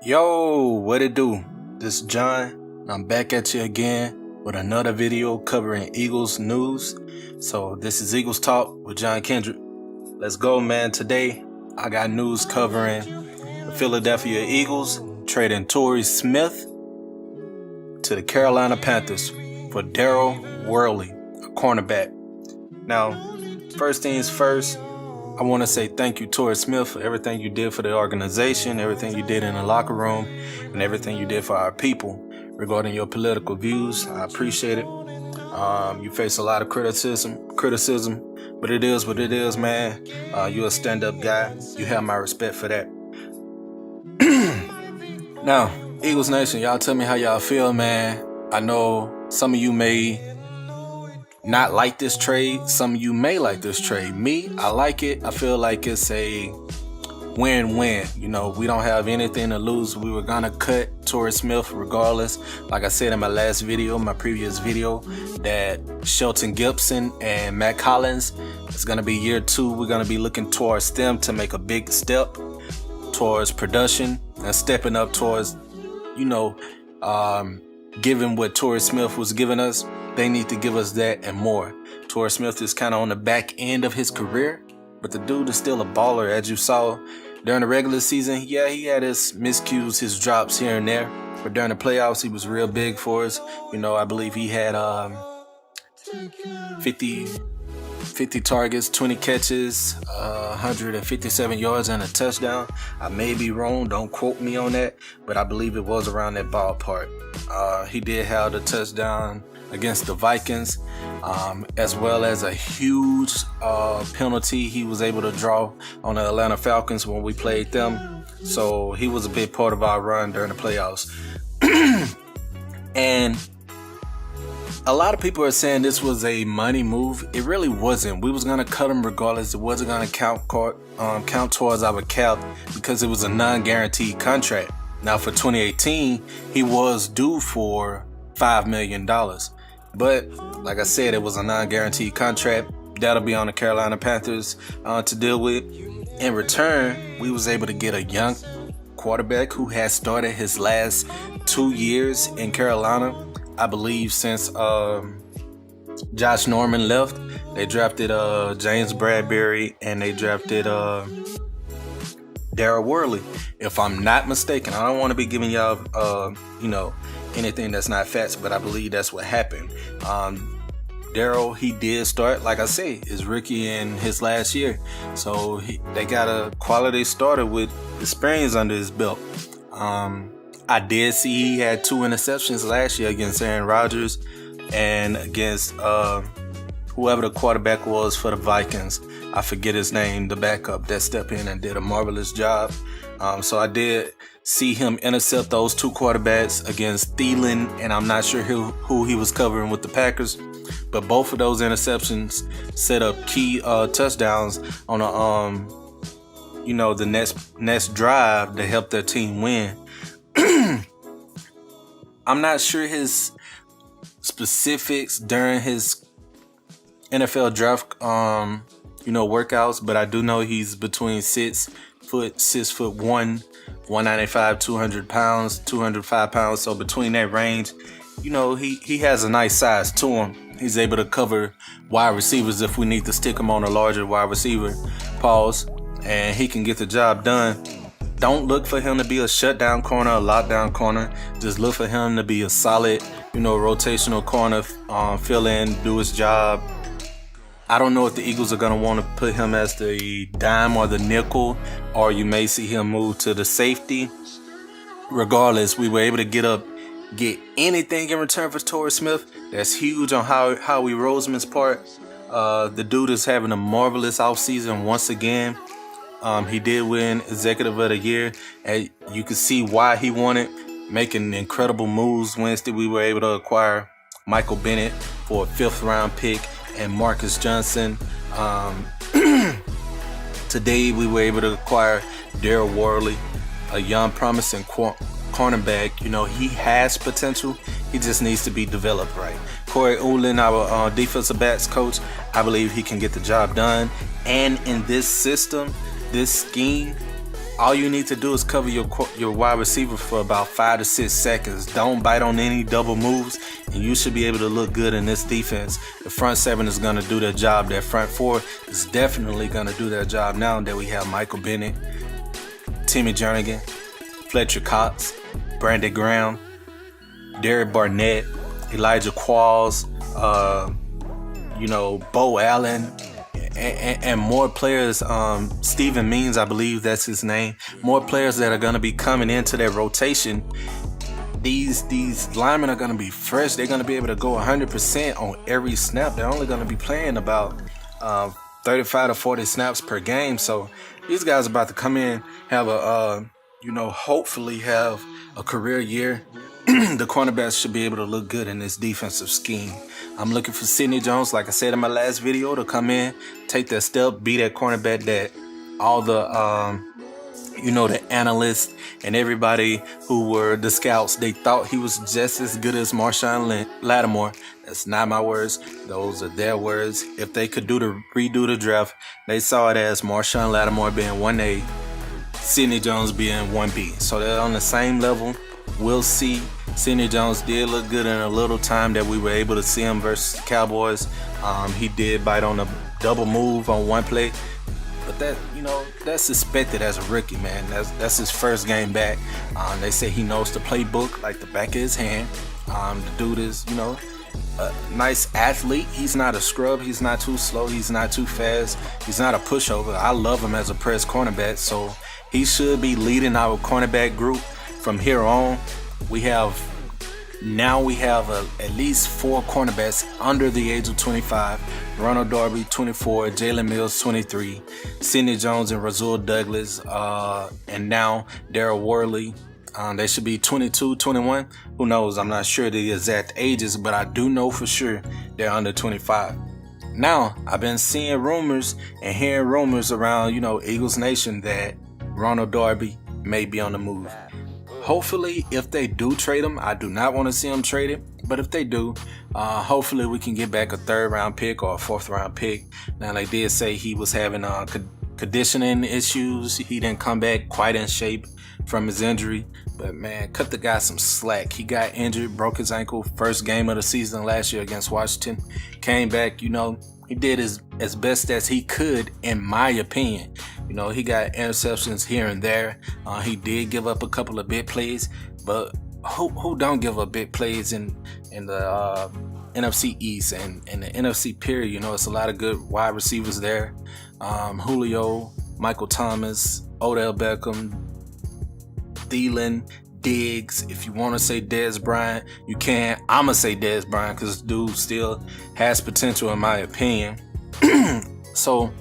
Yo, what it do? This is John. I'm back at you again with another video covering Eagles news. So this is Eagles Talk with John Kendrick. Let's go, man. Today I got news covering the Philadelphia Eagles trading Torrey Smith to the Carolina Panthers for Daryl Worley, a cornerback. Now, first things first, I want to say thank you, Torrey Smith, for everything you did for the organization, everything you did in the locker room, and everything you did for our people regarding your political views. I appreciate it. You face a lot of criticism, but it is what it is, man. You're a stand-up guy. You have my respect for that. Now, Eagles Nation, y'all tell me how y'all feel, man. I know some of you may not like this trade. Some of you may like this trade. Me, I like it. I feel like it's a win-win. You know, we don't have anything to lose. We were gonna cut Torrey Smith regardless. Like I said in my previous video, that Shelton Gibson and Matt Collins is gonna be year 2. We're gonna be looking towards them to make a big step towards production and stepping up towards, giving what Torrey Smith was giving us. They need to give us that and more. Torrey Smith is kind of on the back end of his career, but the dude is still a baller, as you saw during the regular season. Yeah, he had his miscues, his drops here and there, but during the playoffs, he was real big for us. I believe he had 50 targets, 20 catches, 157 yards and a touchdown. I may be wrong, don't quote me on that, but I believe it was around that ballpark. He did have the touchdown against the Vikings, as well as a huge penalty he was able to draw on the Atlanta Falcons when we played them. So he was a big part of our run during the playoffs. And a lot of people are saying this was a money move. It really wasn't. We was gonna cut him regardless. It wasn't gonna count towards our cap because it was a non-guaranteed contract. Now for 2018, he was due for $5 million. But like I said, it was a non-guaranteed contract. That'll be on the Carolina Panthers to deal with. In return, we was able to get a young quarterback who has started his last 2 years in Carolina. I believe since Josh Norman left. They drafted James Bradbury and they drafted Daryl Worley, if I'm not mistaken. I don't want to be giving y'all anything that's not facts, but I believe that's what happened. Daryl, he did start, like I say, his rookie in his last year. So they got a quality starter with experience under his belt. I did see he had 2 interceptions last year against Aaron Rodgers and against whoever the quarterback was for the Vikings. I forget his name, the backup that stepped in and did a marvelous job. So I did see him intercept those 2 quarterbacks against Thielen, and I'm not sure who he was covering with the Packers. But both of those interceptions set up key touchdowns on the next drive to help their team win. I'm not sure his specifics during his NFL draft workouts, but I do know he's between 6'1", 195, 200 pounds, 205 pounds. So between that range, he has a nice size to him. He's able to cover wide receivers if we need to stick him on a larger wide receiver. And he can get the job done. Don't look for him to be a shutdown corner, a lockdown corner. Just look for him to be a solid, rotational corner, fill in, do his job. I don't know if the Eagles are going to want to put him as the dime or the nickel, or you may see him move to the safety. Regardless, we were able to get anything in return for Torrey Smith. That's huge on Howie Roseman's part. The dude is having a marvelous offseason once again. He did win Executive of the Year, and you can see why he won it, making incredible moves. Wednesday, we were able to acquire Michael Bennett for a 5th-round pick and Marcus Johnson. Today, we were able to acquire Daryl Worley, a young, promising cornerback. He has potential. He just needs to be developed right. Corey Ulen, our defensive backs coach, I believe he can get the job done. And in this system, this scheme, All you need to do is cover your wide receiver for about 5 to 6 seconds. Don't bite on any double moves, and you should be able to look good in this defense. The front seven is going to do their job. That front four is definitely going to do their job now that we have Michael Bennett, Timmy Jernigan, Fletcher Cox, Brandon Graham, Derek Barnett, Elijah Qualls, Bo Allen, and more players. Steven Means, I believe that's his name. More players that are going to be coming into their rotation. These linemen are going to be fresh. They're going to be able to go 100% on every snap. They're only going to be playing about 35 to 40 snaps per game. So these guys are about to come in, have hopefully have a career year. The cornerbacks should be able to look good in this defensive scheme. I'm looking for Sidney Jones, like I said in my last video, to come in, take that step, be that cornerback that all the the analysts and everybody who were the scouts, they thought he was just as good as Marshawn Lattimore. That's not my words. Those are their words. If they could redo the draft, they saw it as Marshawn Lattimore being 1A, Sidney Jones being 1B. So they're on the same level. We'll see. Sidney Jones did look good in a little time that we were able to see him versus the Cowboys. He did bite on a double move on one play. But that's expected as a rookie, man. That's his first game back. They say he knows the playbook like the back of his hand. The dude is, a nice athlete. He's not a scrub. He's not too slow. He's not too fast. He's not a pushover. I love him as a press cornerback. So he should be leading our cornerback group from here on. We have at least 4 cornerbacks under the age of 25. Ronald Darby, 24. Jalen Mills, 23. Sidney Jones and Rasul Douglas. And now Daryl Worley. They should be 22, 21. Who knows? I'm not sure the exact ages, but I do know for sure they're under 25. Now, I've been seeing rumors and hearing rumors around, Eagles Nation that Ronald Darby may be on the move. Hopefully, if they do trade him, I do not want to see him traded, but if they do, hopefully we can get back a 3rd round pick or a 4th round pick. Now, they did say he was having conditioning issues. He didn't come back quite in shape from his injury, but man, cut the guy some slack. He got injured, broke his ankle, first game of the season last year against Washington. Came back, he did as best as he could, in my opinion. He got interceptions here and there. He did give up a couple of big plays, but who don't give up big plays in the NFC East and in the NFC period? It's a lot of good wide receivers there. Julio, Michael Thomas, Odell Beckham, Thielen, Diggs. If you want to say Dez Bryant, you can. I'm going to say Dez Bryant because this dude still has potential in my opinion. So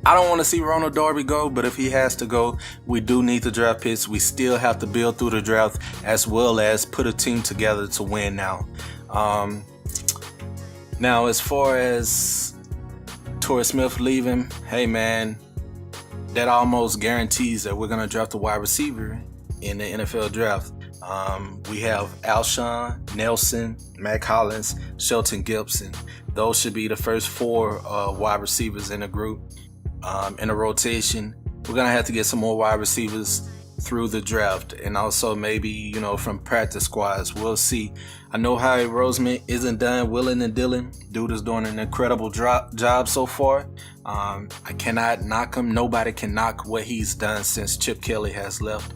I don't want to see Ronald Darby go, but if he has to go, we do need the draft picks. We still have to build through the draft as well as put a team together to win now. Now, as far as Torrey Smith leaving, hey man, that almost guarantees that we're going to draft a wide receiver in the NFL draft. We have Alshon, Nelson, Mac Hollins, Shelton Gibson. Those should be the first 4 wide receivers in the group. In a rotation, we're going to have to get some more wide receivers through the draft, and also maybe, from practice squads. We'll see. I know Howie Roseman isn't done willing and dealing. Dude is doing an incredible job so far. I cannot knock him. Nobody can knock what he's done since Chip Kelly has left.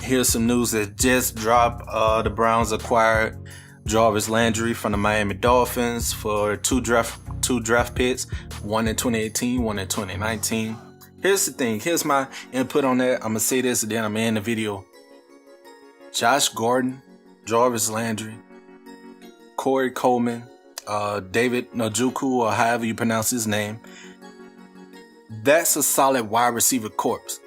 Here's some news that just dropped. The Browns acquired Jarvis Landry from the Miami Dolphins for two draft picks, one in 2018, one in 2019. Here's the thing. Here's my input on that. I'm going to say this and then I'm going to end the video. Josh Gordon, Jarvis Landry, Corey Coleman, David Njoku, or however you pronounce his name. That's a solid wide receiver corpse.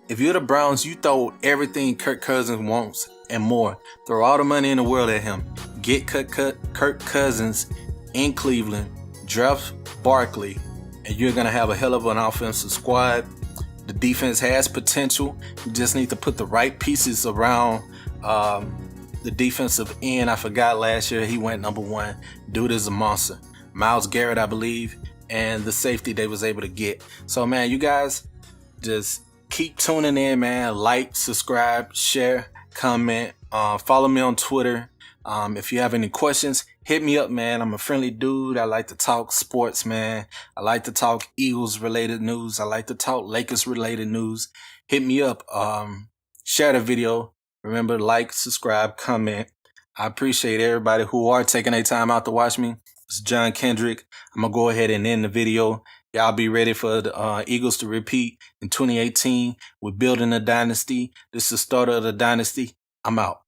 If you're the Browns, you throw everything Kirk Cousins wants and more. Throw all the money in the world at him. Get Kirk Cousins in Cleveland. Draft Barkley. And you're going to have a hell of an offensive squad. The defense has potential. You just need to put the right pieces around the defensive end. I forgot last year he went number 1. Dude is a monster. Myles Garrett, I believe. and the safety they was able to get. So man, you guys just keep tuning in, man. Like, subscribe, share, comment, follow me on Twitter. If you have any questions, hit me up, man. I'm a friendly dude. I like to talk sports, man. I like to talk Eagles related news. I like to talk Lakers related news. Hit me up. Share the video. Remember, like, subscribe, comment. I appreciate everybody who are taking their time out to watch me. It's John Kendrick. I'm going to go ahead and end the video. Y'all be ready for the Eagles to repeat in 2018. We're building a dynasty. This is the start of the dynasty. I'm out.